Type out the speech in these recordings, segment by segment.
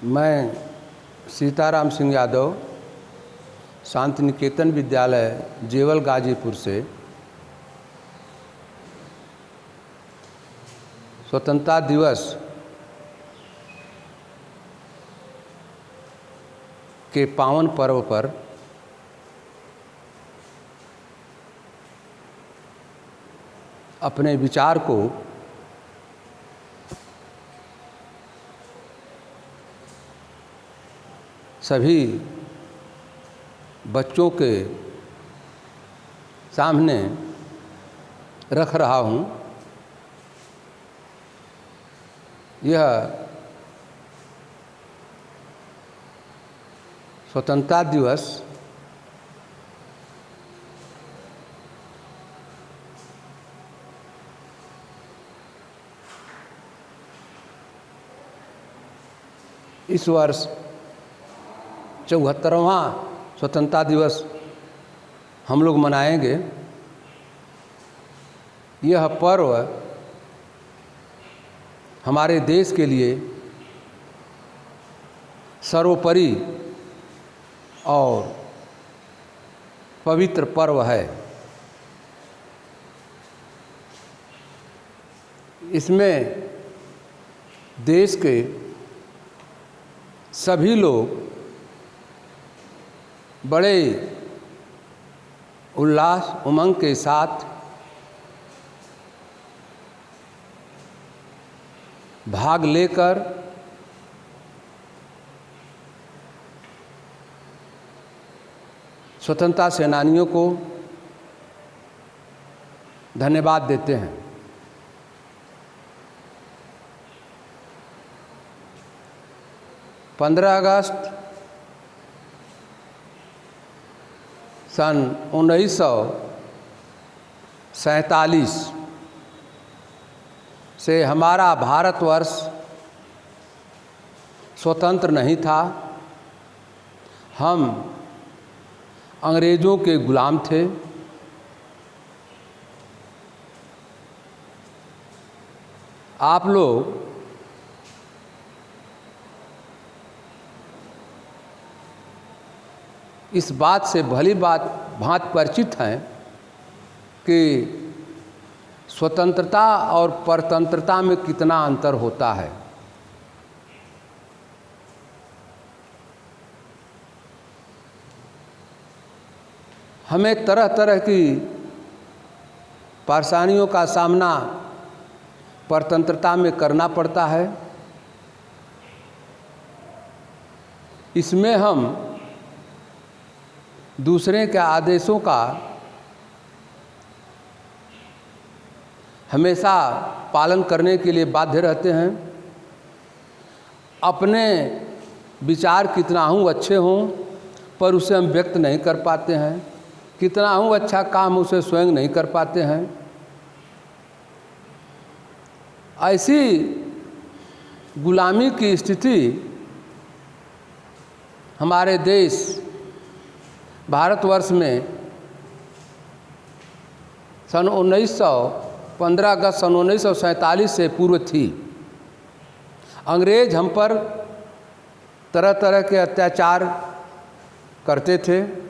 मैं सीताराम सिंह यादव शांति निकेतन विद्यालय जेवल गाजीपुर से स्वतंत्रता दिवस के पावन पर्व पर अपने विचार को सभी बच्चों के सामने रख रहा हूँ। यह स्वतंत्रता दिवस इस वर्ष 74वां स्वतंत्रता दिवस हम लोग मनाएंगे। यह पर्व हमारे देश के लिए सर्वोपरि और पवित्र पर्व है। इसमें देश के सभी लोग बड़े उल्लास उमंग के साथ भाग लेकर स्वतंत्रता सेनानियों को धन्यवाद देते हैं। पंद्रह अगस्त सन 1947 से हमारा भारतवर्ष स्वतंत्र नहीं था। हम अंग्रेज़ों के गुलाम थे। आप लोग इस बात से भली भांति परिचित हैं कि स्वतंत्रता और परतंत्रता में कितना अंतर होता है। हमें तरह तरह की परेशानियों का सामना परतंत्रता में करना पड़ता है। इसमें हम दूसरे के आदेशों का हमेशा पालन करने के लिए बाध्य रहते हैं। अपने विचार कितना हूँ अच्छे हों पर उसे हम व्यक्त नहीं कर पाते हैं। कितना हूँ अच्छा काम उसे स्वयं नहीं कर पाते हैं। ऐसी गुलामी की स्थिति हमारे देश भारतवर्ष में सन 15 अगस्त सन 1947 से पूर्व थी। अंग्रेज हम पर तरह तरह के अत्याचार करते थे।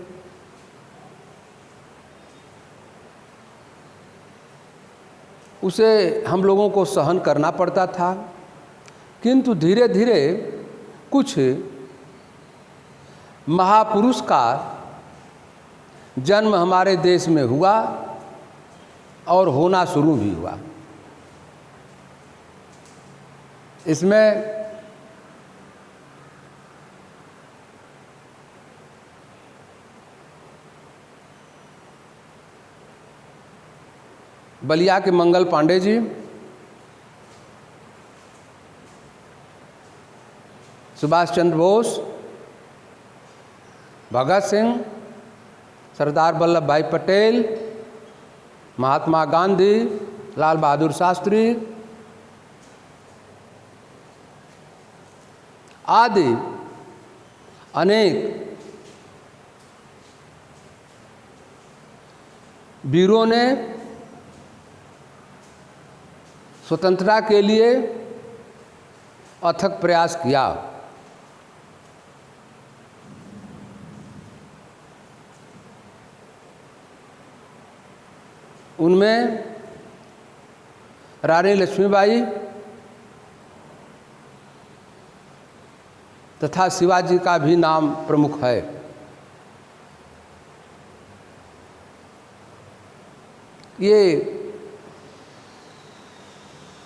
उसे हम लोगों को सहन करना पड़ता था, किंतु धीरे धीरे कुछ महापुरुष का जन्म हमारे देश में हुआ और होना शुरू भी हुआ। इसमें बलिया के मंगल पांडे जी, सुभाष चंद्र बोस, भगत सिंह, सरदार वल्लभ भाई पटेल, महात्मा गांधी, लाल बहादुर शास्त्री आदि अनेक वीरों ने स्वतंत्रता के लिए अथक प्रयास किया। उनमें रानी लक्ष्मीबाई तथा शिवाजी का भी नाम प्रमुख है। ये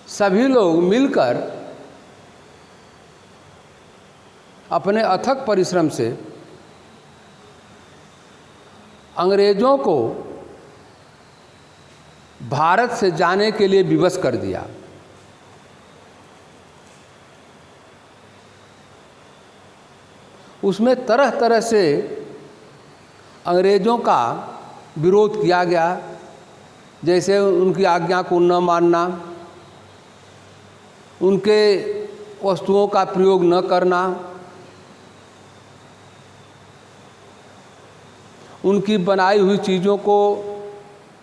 सभी लोग मिलकर अपने अथक परिश्रम से अंग्रेजों को भारत से जाने के लिए विवश कर दिया। उसमें तरह तरह से अंग्रेजों का विरोध किया गया, जैसे उनकी आज्ञा को न मानना, उनके वस्तुओं का प्रयोग न करना, उनकी बनाई हुई चीज़ों को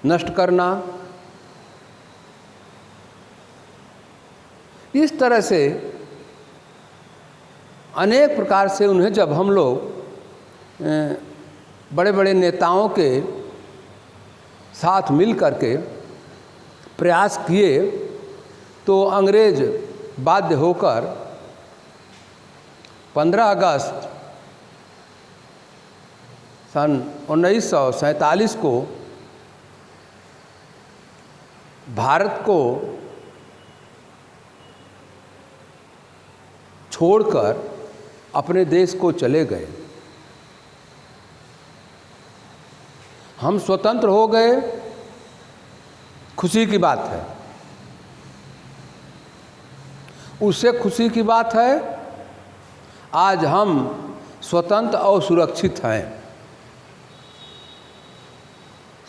नष्ट करना। इस तरह से अनेक प्रकार से उन्हें जब हम लोग बड़े बड़े नेताओं के साथ मिल करके प्रयास किए तो अंग्रेज बाध्य होकर 15 अगस्त सन 1947 को भारत को छोड़कर अपने देश को चले गए। हम स्वतंत्र हो गए, खुशी की बात है। उससे खुशी की बात है आज हम स्वतंत्र और सुरक्षित हैं।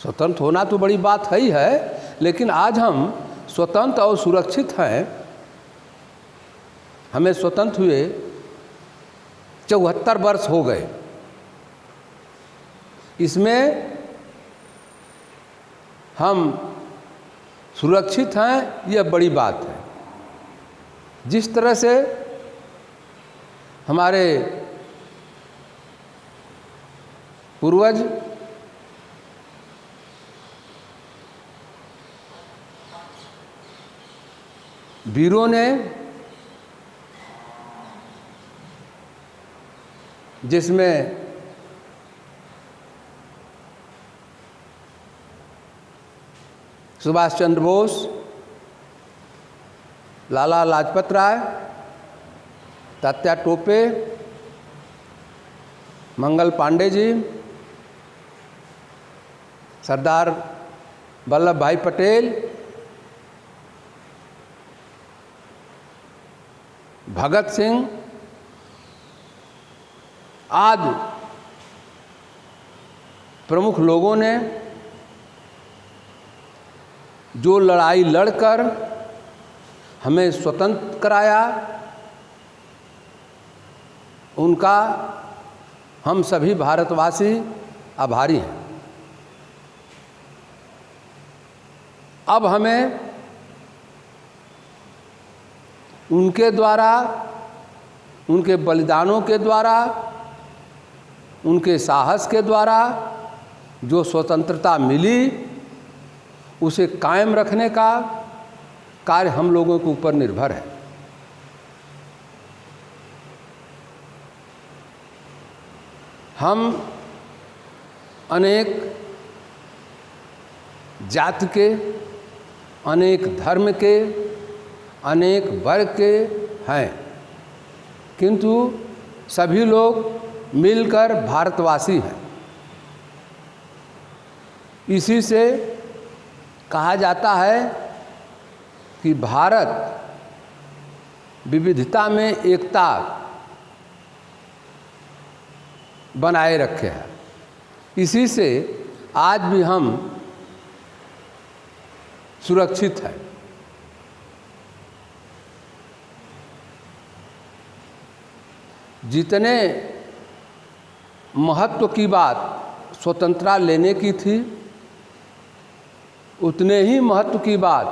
स्वतंत्र होना तो बड़ी बात है ही है, लेकिन आज हम स्वतंत्र और सुरक्षित हैं। हमें स्वतंत्र हुए 74 वर्ष हो गए। इसमें हम सुरक्षित हैं, यह बड़ी बात है। जिस तरह से हमारे पूर्वज वीरों ने, जिसमें सुभाष चंद्र बोस, लाला लाजपत राय, तात्या टोपे, मंगल पांडे जी, सरदार वल्लभ भाई पटेल, भगत सिंह आदि प्रमुख लोगों ने जो लड़ाई लड़कर हमें स्वतंत्र कराया, उनका हम सभी भारतवासी आभारी हैं। अब हमें उनके द्वारा, उनके बलिदानों के द्वारा, उनके साहस के द्वारा जो स्वतंत्रता मिली, उसे कायम रखने का कार्य हम लोगों के ऊपर निर्भर है। हम अनेक जाति के, अनेक धर्म के, अनेक वर्ग के हैं, किंतु सभी लोग मिलकर भारतवासी हैं। इसी से कहा जाता है कि भारत विविधता में एकता बनाए रखे है। इसी से आज भी हम सुरक्षित हैं। जितने महत्व की बात स्वतंत्रता लेने की थी, उतने ही महत्व की बात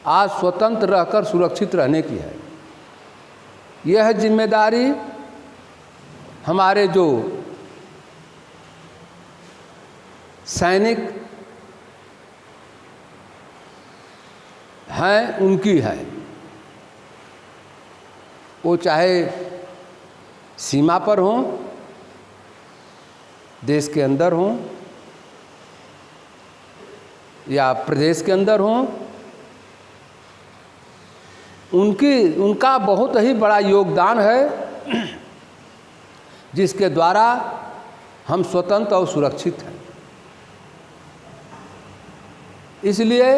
आज स्वतंत्र रहकर सुरक्षित रहने की है। यह जिम्मेदारी हमारे जो सैनिक हैं उनकी है, वो चाहे सीमा पर हों, देश के अंदर हों या प्रदेश के अंदर हों, उनका बहुत ही बड़ा योगदान है जिसके द्वारा हम स्वतंत्र और सुरक्षित हैं। इसलिए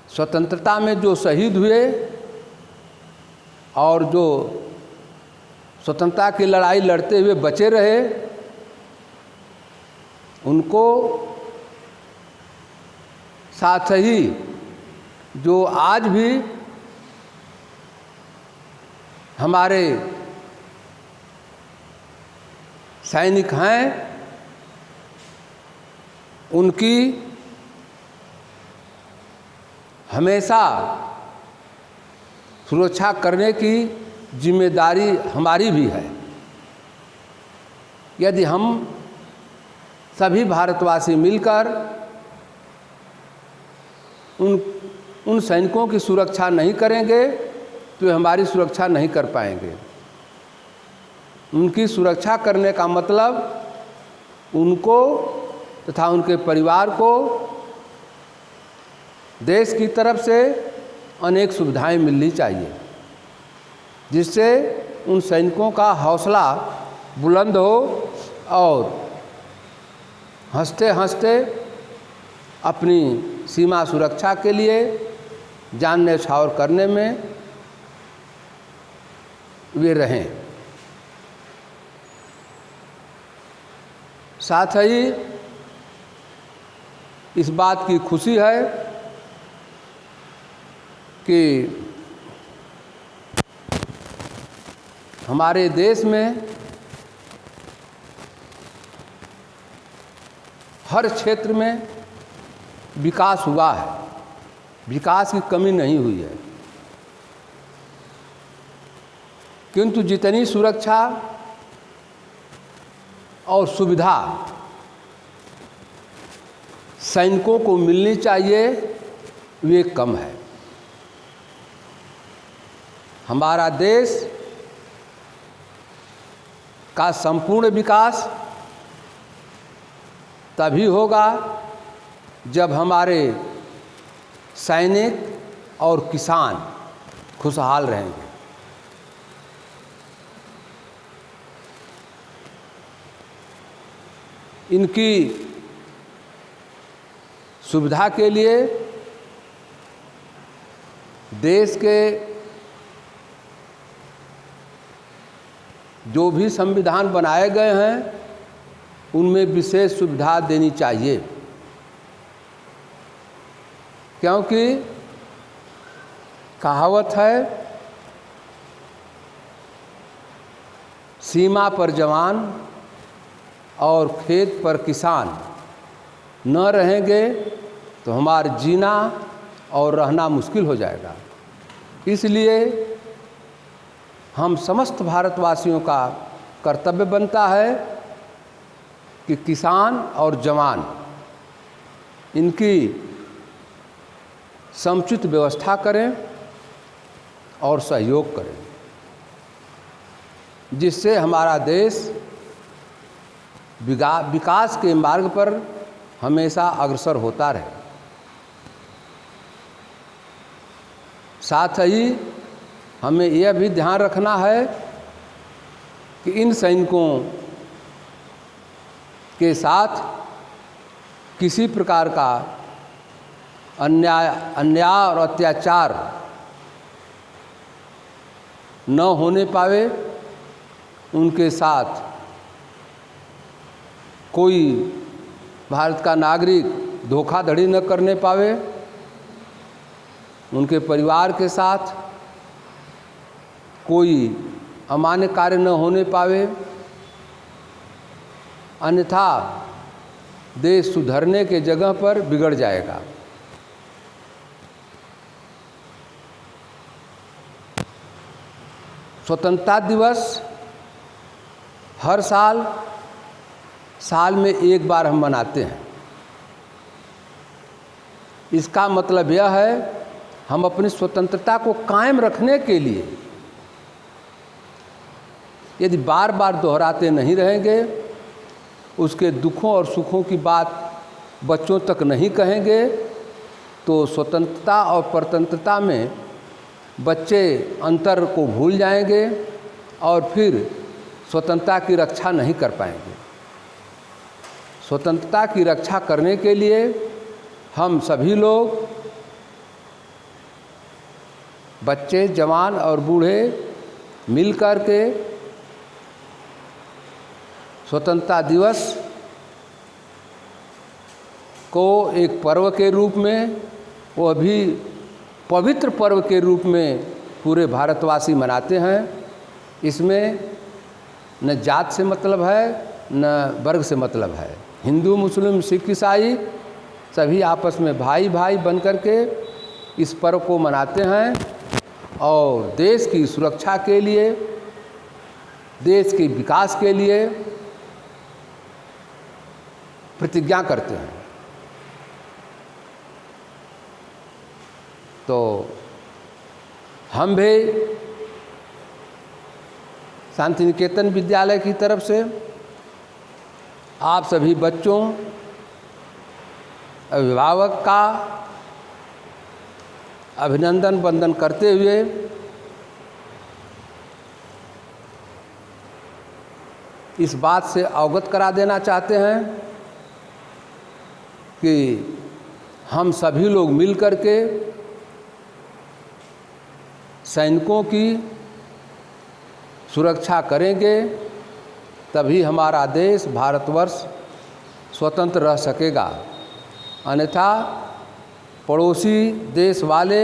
स्वतंत्रता में जो शहीद हुए और जो स्वतंत्रता की लड़ाई लड़ते हुए बचे रहे, उनको साथ ही जो आज भी हमारे सैनिक हैं, उनकी हमेशा सुरक्षा करने की जिम्मेदारी हमारी भी है। यदि हम सभी भारतवासी मिलकर उन सैनिकों की सुरक्षा नहीं करेंगे तो वे हमारी सुरक्षा नहीं कर पाएंगे। उनकी सुरक्षा करने का मतलब उनको तथा उनके परिवार को देश की तरफ से अनेक सुविधाएं मिलनी चाहिए, जिससे उन सैनिकों का हौसला बुलंद हो और हंसते हंसते अपनी सीमा सुरक्षा के लिए जान न्यौछावर करने में वे रहें। साथ ही इस बात की खुशी है कि हमारे देश में हर क्षेत्र में विकास हुआ है, विकास की कमी नहीं हुई है, किंतु जितनी सुरक्षा और सुविधा सैनिकों को मिलनी चाहिए वे कम है। हमारा देश का संपूर्ण विकास तभी होगा जब हमारे सैनिक और किसान खुशहाल रहेंगे। इनकी सुविधा के लिए देश के जो भी संविधान बनाए गए हैं उनमें विशेष सुविधा देनी चाहिए, क्योंकि कहावत है सीमा पर जवान और खेत पर किसान न रहेंगे तो हमारा जीना और रहना मुश्किल हो जाएगा। इसलिए हम समस्त भारतवासियों का कर्तव्य बनता है कि किसान और जवान इनकी समुचित व्यवस्था करें और सहयोग करें, जिससे हमारा देश विकास के मार्ग पर हमेशा अग्रसर होता रहे। साथ ही हमें यह भी ध्यान रखना है कि इन सैनिकों के साथ किसी प्रकार का अन्याय और अत्याचार न होने पावे, उनके साथ कोई भारत का नागरिक धोखाधड़ी न करने पावे, उनके परिवार के साथ कोई अमान्य कार्य न होने पावे, अन्यथा देश सुधरने के जगह पर बिगड़ जाएगा। स्वतंत्रता दिवस हर साल साल में एक बार हम मनाते हैं। इसका मतलब यह है हम अपनी स्वतंत्रता को कायम रखने के लिए यदि बार बार दोहराते नहीं रहेंगे, उसके दुखों और सुखों की बात बच्चों तक नहीं कहेंगे, तो स्वतंत्रता और परतंत्रता में बच्चे अंतर को भूल जाएंगे और फिर स्वतंत्रता की रक्षा नहीं कर पाएंगे। स्वतंत्रता की रक्षा करने के लिए हम सभी लोग, बच्चे, जवान और बूढ़े मिलकर के स्वतंत्रता दिवस को एक पर्व के रूप में, वो भी पवित्र पर्व के रूप में पूरे भारतवासी मनाते हैं। इसमें न जात से मतलब है न वर्ग से मतलब है। हिंदू, मुस्लिम, सिख, ईसाई सभी आपस में भाई भाई बनकर के इस पर्व को मनाते हैं और देश की सुरक्षा के लिए, देश के विकास के लिए प्रतिज्ञा करते हैं। तो हम भी शांति निकेतन विद्यालय की तरफ से आप सभी बच्चों, अभिभावक का अभिनंदन वंदन करते हुए इस बात से अवगत करा देना चाहते हैं कि हम सभी लोग मिलकर के सैनिकों की सुरक्षा करेंगे, तभी हमारा देश भारतवर्ष स्वतंत्र रह सकेगा। अन्यथा पड़ोसी देश वाले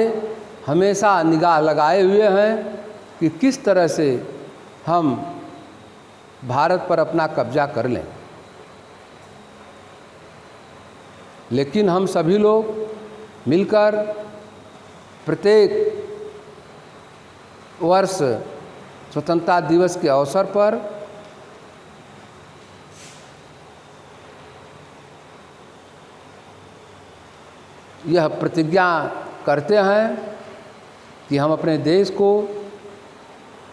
हमेशा निगाह लगाए हुए हैं कि किस तरह से हम भारत पर अपना कब्जा कर लें। लेकिन हम सभी लोग मिलकर प्रत्येक वर्ष स्वतंत्रता दिवस के अवसर पर यह प्रतिज्ञा करते हैं कि हम अपने देश को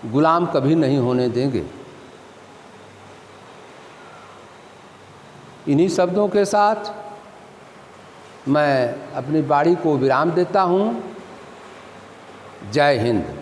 गुलाम कभी नहीं होने देंगे। इन्हीं शब्दों के साथ मैं अपनी वाणी को विराम देता हूँ। जय हिंद।